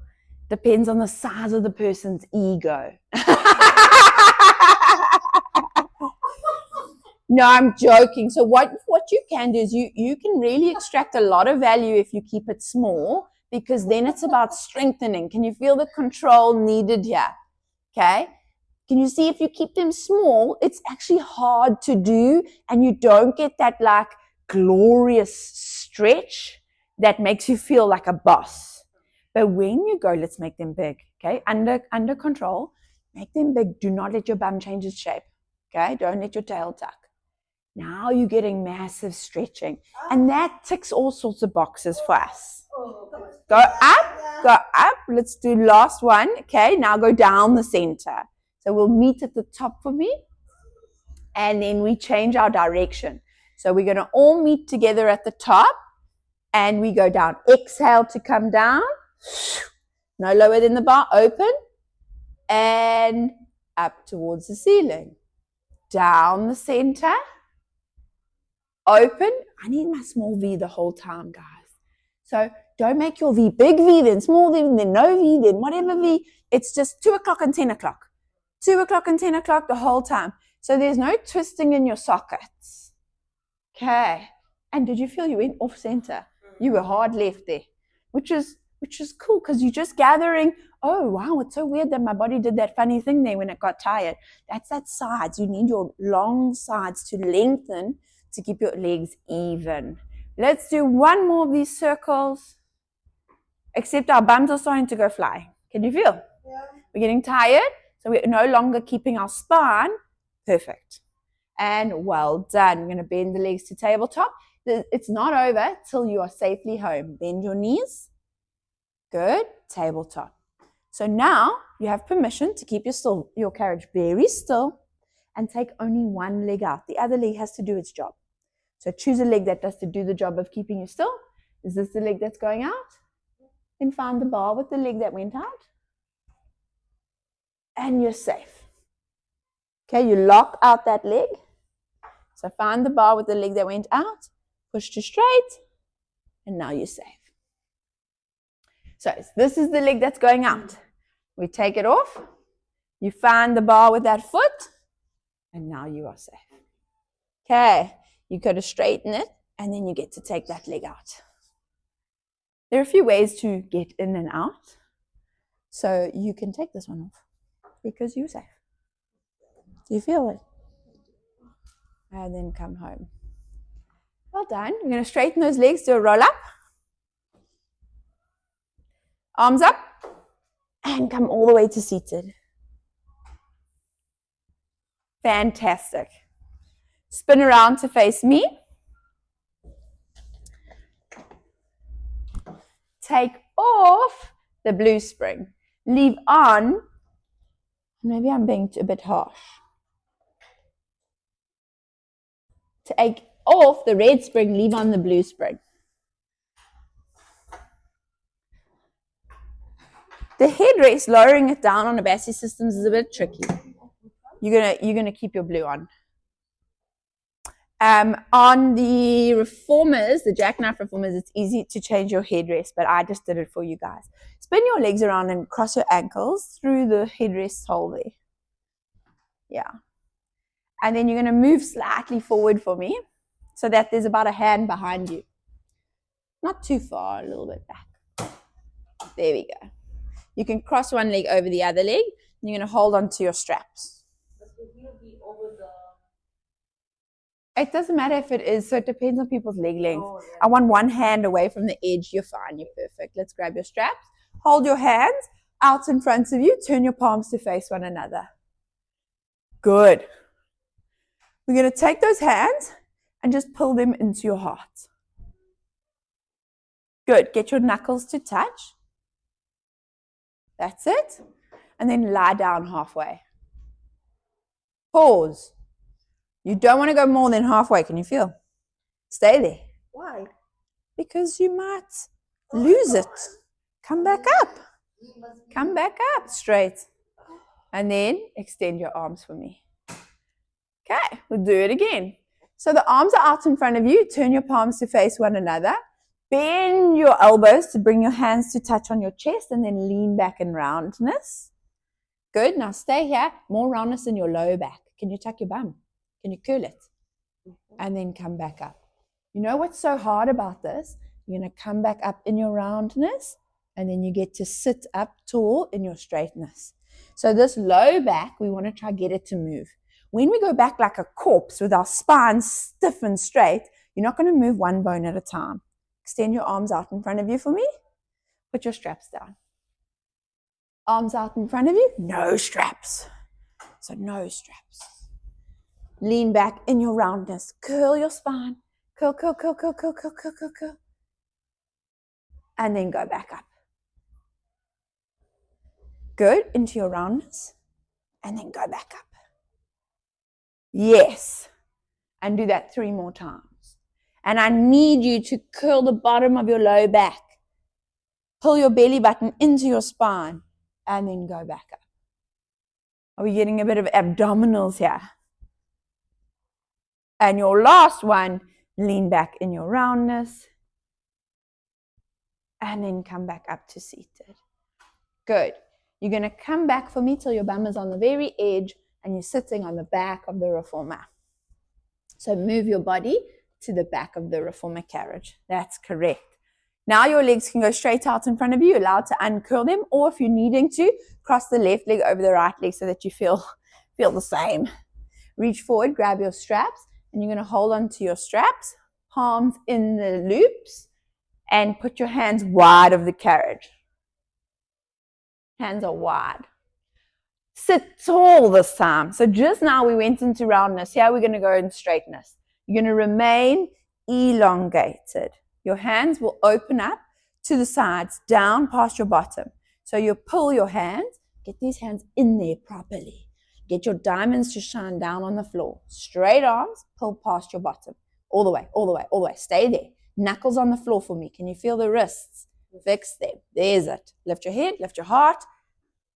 depends on the size of the person's ego. No, I'm joking. So what you can do is you can really extract a lot of value if you keep it small, because then it's about strengthening. Can you feel the control needed here? Okay. Can you see if you keep them small, it's actually hard to do and you don't get that like glorious stretch that makes you feel like a boss. But when you go, let's make them big. Okay. Under control, make them big. Do not let your bum change its shape. Okay. Don't let your tail tuck. Now you're getting massive stretching. And that ticks all sorts of boxes for us. Go up. Let's do last one. Okay, now go down the center. So we'll meet at the top for me. And then we change our direction. So we're going to all meet together at the top. And we go down. Exhale to come down. No lower than the bar. Open. And up towards the ceiling. Down the center. Open. I need my small V the whole time, guys. So don't make your V big V, then small V, then no V, then whatever V. It's just 2 o'clock and 10 o'clock. 2 o'clock and 10 o'clock the whole time. So there's no twisting in your sockets. Okay. And did you feel you went off center? You were hard left there, which is cool because you're just gathering, oh, wow, it's so weird that my body did that funny thing there when it got tired. That's that sides. You need your long sides to lengthen to keep your legs even. Let's do one more of these circles. Except our bums are starting to go flying. Can you feel? Yeah. We're getting tired, so we're no longer keeping our spine perfect. And well done. We're going to bend the legs to tabletop. It's not over till you are safely home. Bend your knees. Good. Tabletop. So now you have permission to keep your carriage very still and take only one leg out. The other leg has to do its job. So choose a leg that does to do the job of keeping you still. Is this the leg that's going out? Then find the bar with the leg that went out. And you're safe. Okay, you lock out that leg. So find the bar with the leg that went out. Push to straight. And now you're safe. So this is the leg that's going out. We take it off. You find the bar with that foot. And now you are safe. Okay, you got to straighten it. And then you get to take that leg out. There are a few ways to get in and out. So you can take this one off because you're safe. Do you feel it? And then come home. Well done. You're going to straighten those legs, do a roll up. Arms up. And come all the way to seated. Fantastic. Spin around to face me. Take off the blue spring. Leave on, maybe I'm being a bit harsh. Take off the red spring, leave on the blue spring. The headrest, lowering it down on a Bassi systems is a bit tricky. You're gonna keep your blue on. On the reformers, the jackknife reformers, it's easy to change your headrest, but I just did it for you guys. Spin your legs around and cross your ankles through the headrest hole there. Yeah. And then you're going to move slightly forward for me so that there's about a hand behind you. Not too far, a little bit back. There we go. You can cross one leg over the other leg. And you're going to hold on to your straps. It doesn't matter if it is, so it depends on people's leg length. Oh, yeah. I want one hand away from the edge. You're fine. You're perfect. Let's grab your straps. Hold your hands out in front of you. Turn your palms to face one another. Good. We're going to take those hands and just pull them into your heart. Good. Get your knuckles to touch. That's it. And then lie down halfway. Pause. You don't want to go more than halfway. Can you feel? Stay there. Why? Because you might lose it. Come back up. Come back up straight. And then extend your arms for me. Okay, we'll do it again. So the arms are out in front of you. Turn your palms to face one another. Bend your elbows to bring your hands to touch on your chest and then lean back in roundness. Good. Now stay here. More roundness in your lower back. Can you tuck your bum? Can you curl it? And then come back up. You know what's so hard about this? You're going to come back up in your roundness and then you get to sit up tall in your straightness. So this low back, we want to try get it to move. When we go back like a corpse with our spine stiff and straight, you're not going to move one bone at a time. Extend your arms out in front of you for me. Put your straps down. Arms out in front of you. No straps. So no straps. Lean back in your roundness. Curl your spine. Curl, curl, curl, curl, curl, curl, curl, curl, curl. And then go back up. Good. Into your roundness. And then go back up. Yes. And do that 3 more times. And I need you to curl the bottom of your low back. Pull your belly button into your spine. And then go back up. Are we getting a bit of abdominals here? And your last one, lean back in your roundness. And then come back up to seated. Good. You're going to come back for me till your bum is on the very edge and you're sitting on the back of the reformer. So move your body to the back of the reformer carriage. That's correct. Now your legs can go straight out in front of you. You're allowed to uncurl them, or if you're needing to, cross the left leg over the right leg so that you feel the same. Reach forward, grab your straps, and you're going to hold on to your straps, palms in the loops, and put your hands wide of the carriage. Hands are wide. Sit tall this time. So just now we went into roundness. Here we're going to go in straightness. You're going to remain elongated. Your hands will open up to the sides, down past your bottom. So you pull your hands, get these hands in there properly. Get your diamonds to shine down on the floor. Straight arms, pull past your bottom. All the way, all the way, all the way. Stay there. Knuckles on the floor for me. Can you feel the wrists? Fix them. There's it. Lift your head, lift your heart.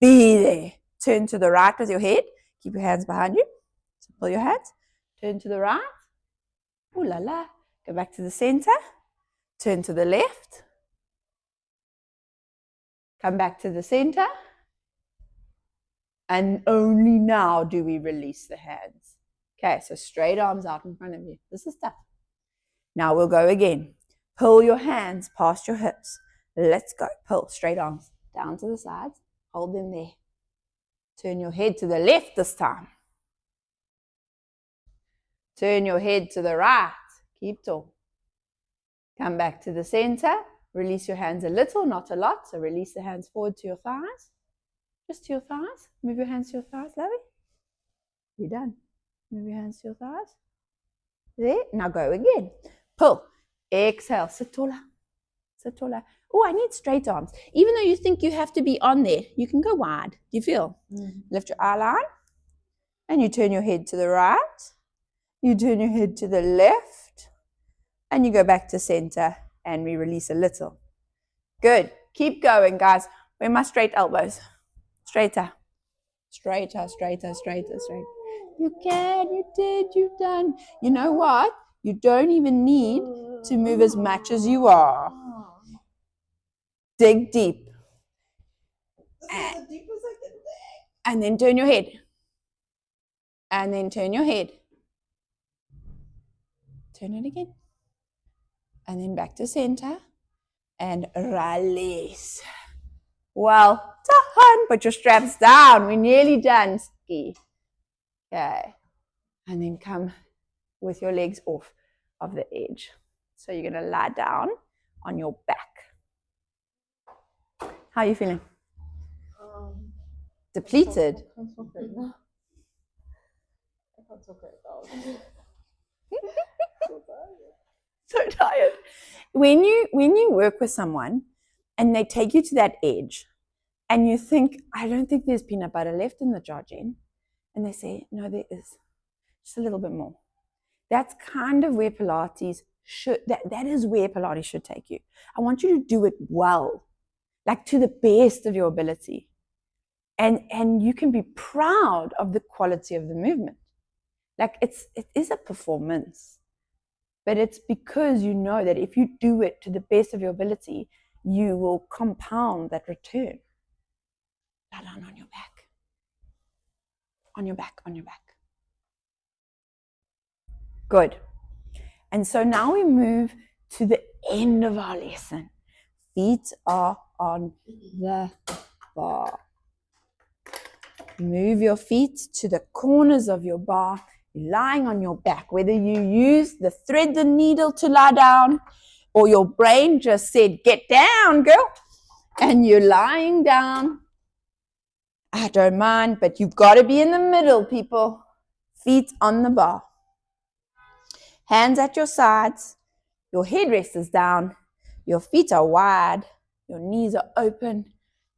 Be there. Turn to the right with your head. Keep your hands behind you. So pull your hands. Turn to the right. Ooh la la. Go back to the center. Turn to the left. Come back to the center. And only now do we release the hands. Okay, so straight arms out in front of you. This is tough. Now we'll go again. Pull your hands past your hips. Let's go. Pull, straight arms, down to the sides. Hold them there. Turn your head to the left this time. Turn your head to the right. Keep tall. Come back to the center. Release your hands a little, not a lot. So release the hands forward to your thighs. Just to your thighs. Move your hands to your thighs, lovey. You're done. Move your hands to your thighs. There. Now go again. Pull. Exhale. Sit taller. Sit taller. Oh, I need straight arms. Even though you think you have to be on there, you can go wide. Do you feel? Mm-hmm. Lift your eye line. And you turn your head to the right. You turn your head to the left. And you go back to center. And we release a little. Good. Keep going, guys. Where are my straight elbows? Straighter. Straighter, straighter, straighter, straighter. You can, you did, you've done. You know what? You don't even need to move as much as you are. Dig deep. And then turn your head. And then turn your head. Turn it again. And then back to center. And release. Well done. Put your straps down. We're nearly done, Ski. Okay. And then come with your legs off of the edge. So you're going to lie down on your back. How are you feeling? Depleted? I can't talk right now. So tired. When you work with someone and they take you to that edge and you think, I don't think there's peanut butter left in the jar, Jen. And they say, no, there is. Just a little bit more. That's kind of where Pilates that is where Pilates should take you. I want you to do it well, like to the best of your ability. And you can be proud of the quality of the movement. Like it is a performance, but it's because you know that if you do it to the best of your ability, you will compound that return. Lie down on your back. On your back, on your back. Good. And so now we move to the end of our lesson. Feet are on the bar. Move your feet to the corners of your bar, lying on your back. Whether you use the thread the needle to lie down or your brain just said, get down, girl, and you're lying down. I don't mind, but you've got to be in the middle, people. Feet on the bar. Hands at your sides. Your headrest is down. Your feet are wide. Your knees are open.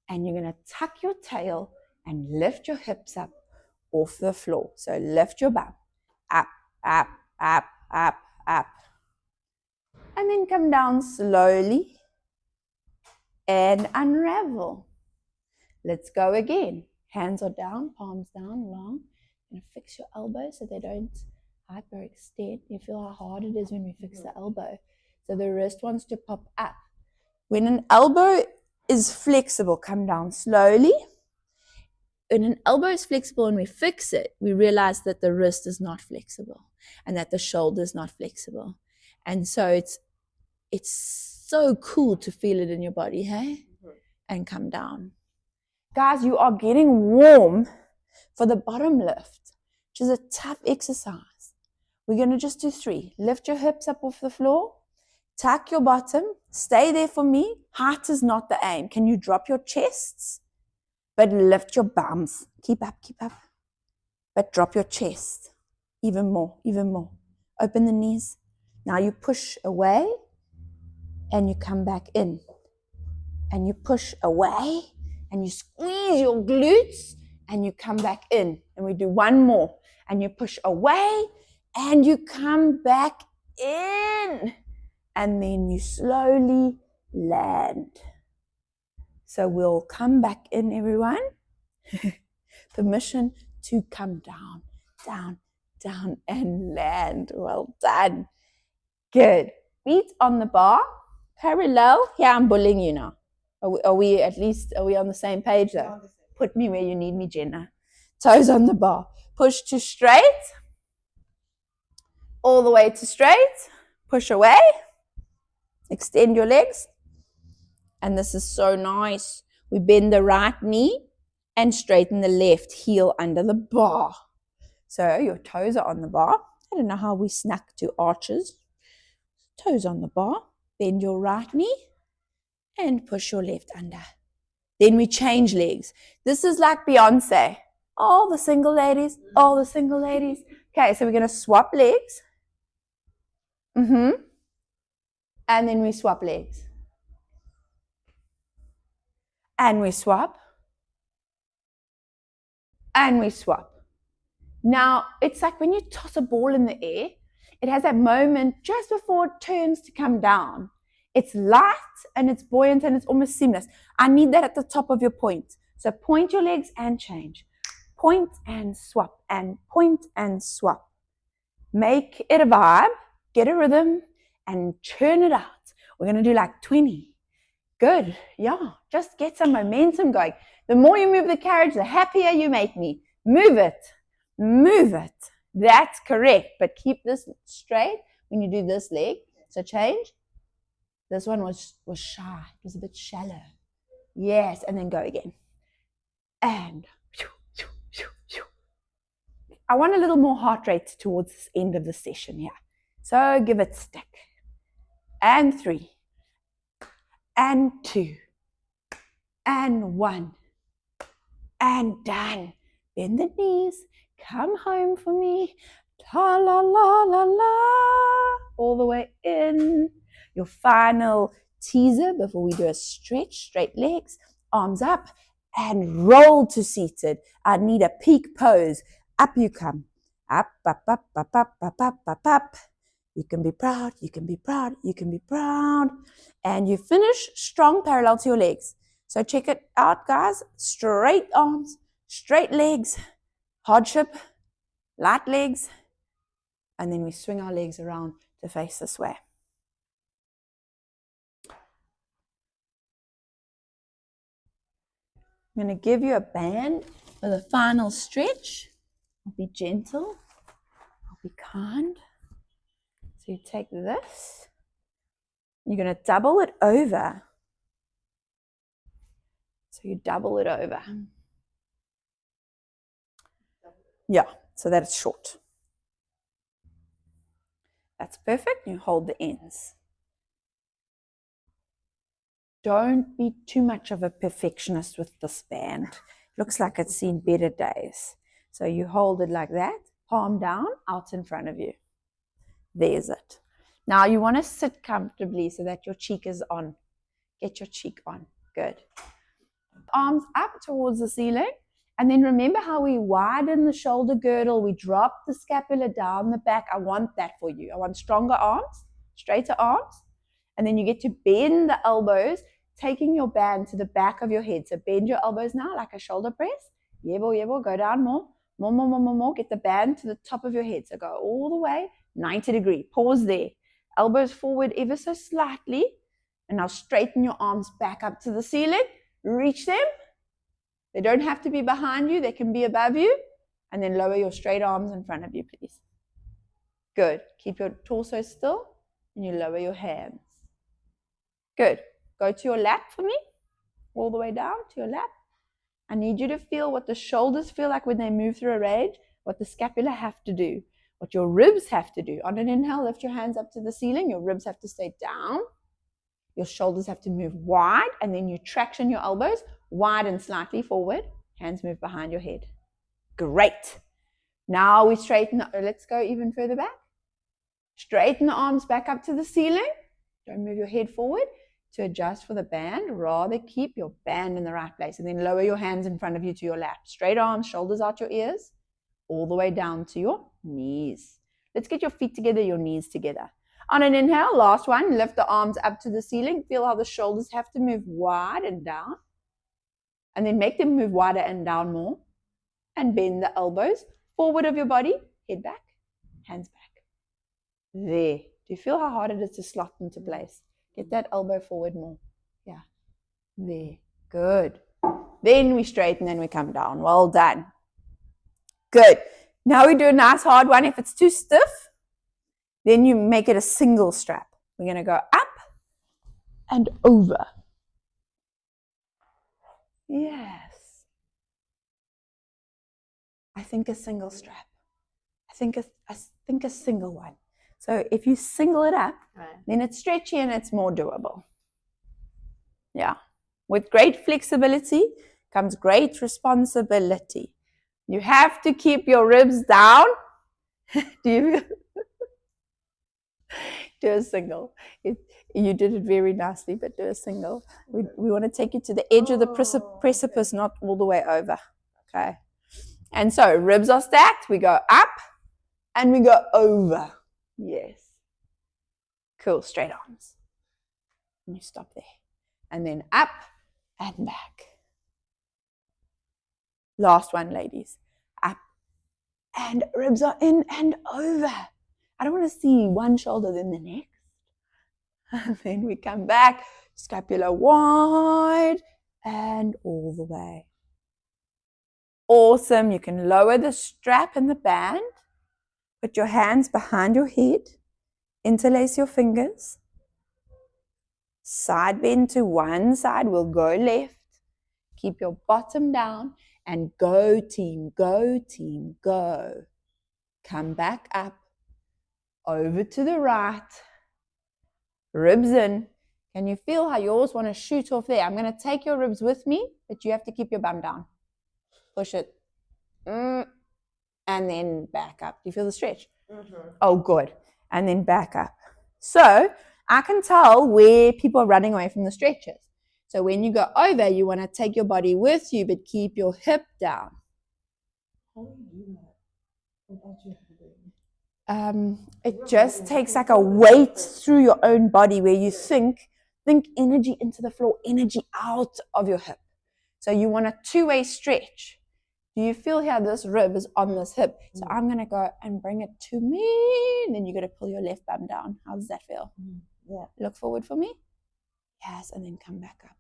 And you're going to tuck your tail and lift your hips up off the floor. So lift your bum. Up, up, up, up, up. And then come down slowly and unravel. Let's go again. Hands are down, palms down, long. You're going to fix your elbows so they don't hyperextend. You feel how hard it is when we fix the elbow. So the wrist wants to pop up. When an elbow is flexible, come down slowly. When an elbow is flexible and we fix it, we realize that the wrist is not flexible and that the shoulder is not flexible. And so it's so cool to feel it in your body, hey? And come down. Guys, you are getting warm for the bottom lift, which is a tough exercise. We're going to just do 3. Lift your hips up off the floor. Tuck your bottom. Stay there for me. Height is not the aim. Can you drop your chests? But lift your bums. Keep up, keep up. But drop your chest. Even more, even more. Open the knees. Now you push away and you come back in. And you push away and you squeeze your glutes and you come back in. And we do one more. And you push away and you come back in. And then you slowly land. So we'll come back in, everyone. Permission to come down, down, down, and land. Well done. Good. Feet on the bar, parallel. Here I'm bullying you now. Are we on the same page though? Put me where you need me, Jenna. Toes on the bar. Push to straight. All the way to straight. Push away. Extend your legs. And this is so nice. We bend the right knee and straighten the left heel under the bar. So your toes are on the bar. I don't know how we snuck to arches. Toes on the bar. Bend your right knee and push your left under. Then we change legs. This is like Beyonce. All the single ladies, all the single ladies. Okay, so we're going to swap legs. And then we swap legs. And we swap. And we swap. Now, it's like when you toss a ball in the air, it has that moment just before it turns to come down. It's light and it's buoyant and it's almost seamless. I need that at the top of your point. So point your legs and change. Point and swap and point and swap. Make it a vibe, get a rhythm, and churn it out. We're going to do like 20. Good. Yeah, just get some momentum going. The more you move the carriage, the happier you make me. Move it. Move it. That's correct. But keep this straight when you do this leg. So change. This one was shy. It was a bit shallow. Yes. And then go again. And I want a little more heart rate towards this end of the session here. So give it stick. And 3. And 2. And 1. And done. Bend the knees. Come home for me. La la la la la. All the way in. Your final teaser before we do a stretch. Straight legs. Arms up. And roll to seated. I need a peak pose. Up you come. Up, up, up, up, up, up, up, up, up. You can be proud. You can be proud. You can be proud. And you finish strong parallel to your legs. So check it out, guys. Straight arms, straight legs, hardship, light legs, and then we swing our legs around to face this way. I'm going to give you a band for the final stretch. I'll be gentle. I'll be kind. So you take this. You're going to double it over. So you double it over. Yeah, so that it's short. That's perfect. You hold the ends. Don't be too much of a perfectionist with this band. Looks like it's seen better days. So you hold it like that, palm down, out in front of you. There's it. Now you want to sit comfortably so that your cheek is on. Get your cheek on. Good. Arms up towards the ceiling. And then remember how we widen the shoulder girdle. We drop the scapula down the back. I want that for you. I want stronger arms, straighter arms. And then you get to bend the elbows, taking your band to the back of your head. So bend your elbows now like a shoulder press. Yebo, yebo, go down more. More. Get the band to the top of your head. So go all the way, 90 degree. Pause there. Elbows forward ever so slightly. And now straighten your arms back up to the ceiling. Reach them. They don't have to be behind you. They can be above you. And then lower your straight arms in front of you, please. Good. Keep your torso still. And you lower your hands. Good. Go to your lap for me. All the way down to your lap. I need you to feel what the shoulders feel like when they move through a range, what the scapula have to do, what your ribs have to do. On an inhale, lift your hands up to the ceiling. Your ribs have to stay down. Your shoulders have to move wide, and then you traction your elbows wide and slightly forward. Hands move behind your head. Great. Now we straighten. Let's go even further back. Straighten the arms back up to the ceiling. Don't move your head forward to adjust for the band. Rather keep your band in the right place, and then lower your hands in front of you to your lap. Straight arms, shoulders out your ears, all the way down to your knees. Let's get your feet together, your knees together. On an inhale, last one, lift the arms up to the ceiling. Feel how the shoulders have to move wide and down. And then make them move wider and down more. And bend the elbows forward of your body. Head back, hands back. There. Do you feel how hard it is to slot into place? Get that elbow forward more. Yeah. There. Good. Then we straighten and we come down. Well done. Good. Now we do a nice hard one. If it's too stiff, then you make it a single strap. We're going to go up and over. Yes. I think a single strap. I think a single one. So if you single it up, then it's stretchy and it's more doable. Yeah. With great flexibility comes great responsibility. You have to keep your ribs down. Do a single. You did it very nicely, but do a single. We want to take you to the edge of the precipice, not all the way over. Okay. And so ribs are stacked. We go up and we go over. Yes. Cool. Straight arms. And you stop there. And then up and back. Last one, ladies. Up and ribs are in and over. I don't want to see one shoulder then the next. And then we come back, scapula wide and all the way. Awesome. You can lower the strap and the band. Put your hands behind your head. Interlace your fingers. Side bend to one side. We'll go left. Keep your bottom down and go team, go team, go. Come back up. Over to the right. Ribs in. Can you feel how yours want to shoot off there? I'm going to take your ribs with me, but you have to keep your bum down. Push it. And then back up. Do you feel the stretch? Mm-hmm. Oh, good. And then back up. So I can tell where people are running away from the stretches. So when you go over, you want to take your body with you, but keep your hip down. How do you do that? Without you it just takes like a weight through your own body where you think energy into the floor, energy out of your hip. So you want a two-way stretch. Do you feel how this rib is on this hip? So I'm going to go and bring it to me, and then you're going to pull your left bum down. How does that feel? Yeah. Look forward for me. Yes, and then come back up.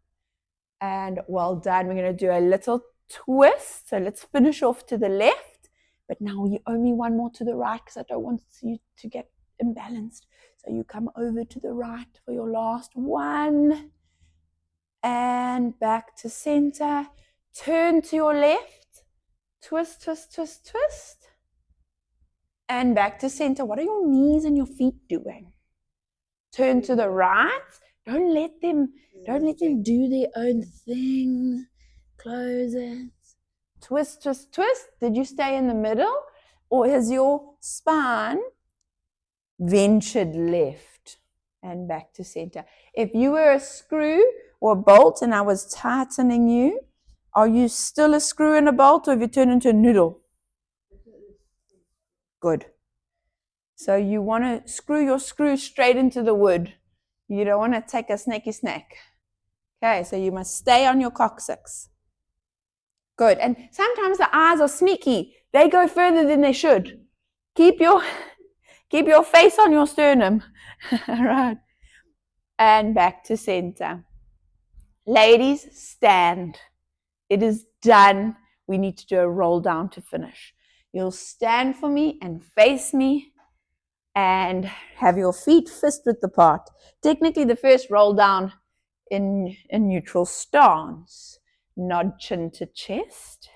And well done. We're going to do a little twist. So let's finish off to the left. But now you owe me one more to the right because I don't want you to get imbalanced. So you come over to the right for your last one. And back to center. Turn to your left. Twist, twist, twist, twist. And back to center. What are your knees and your feet doing? Turn to the right. Don't let them do their own thing. Close it. Twist, twist, twist. Did you stay in the middle? Or has your spine ventured left and back to center? If you were a screw or a bolt and I was tightening you, are you still a screw and a bolt, or have you turned into a noodle? Good. So you want to screw your screw straight into the wood. You don't want to take a snaky snack. Okay, so you must stay on your coccyx. Good. And sometimes the eyes are sneaky. They go further than they should. Keep your face on your sternum. Right. And back to center. Ladies, stand. It is done. We need to do a roll down to finish. You'll stand for me and face me and have your feet fist width apart. Technically, the first roll down in neutral stance. Nod chin to chest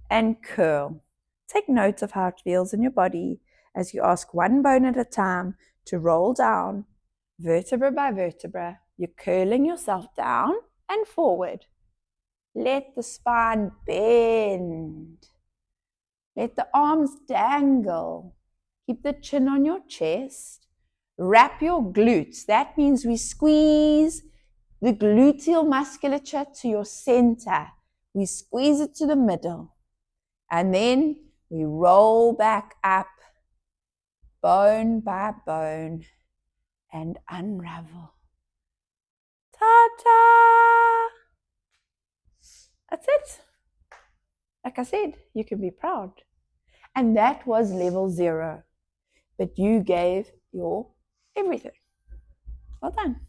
and curl. Take note of how it feels in your body as you ask one bone at a time to roll down, vertebra by vertebra. You're curling yourself down and forward. Let the spine bend. Let the arms dangle. Keep the chin on your chest. Wrap your glutes. That means we squeeze the gluteal musculature to your center. We squeeze it to the middle. And then we roll back up, bone by bone, and unravel. Ta-ta! That's it. Like I said, you can be proud. And that was level 0. But you gave your everything. Well done.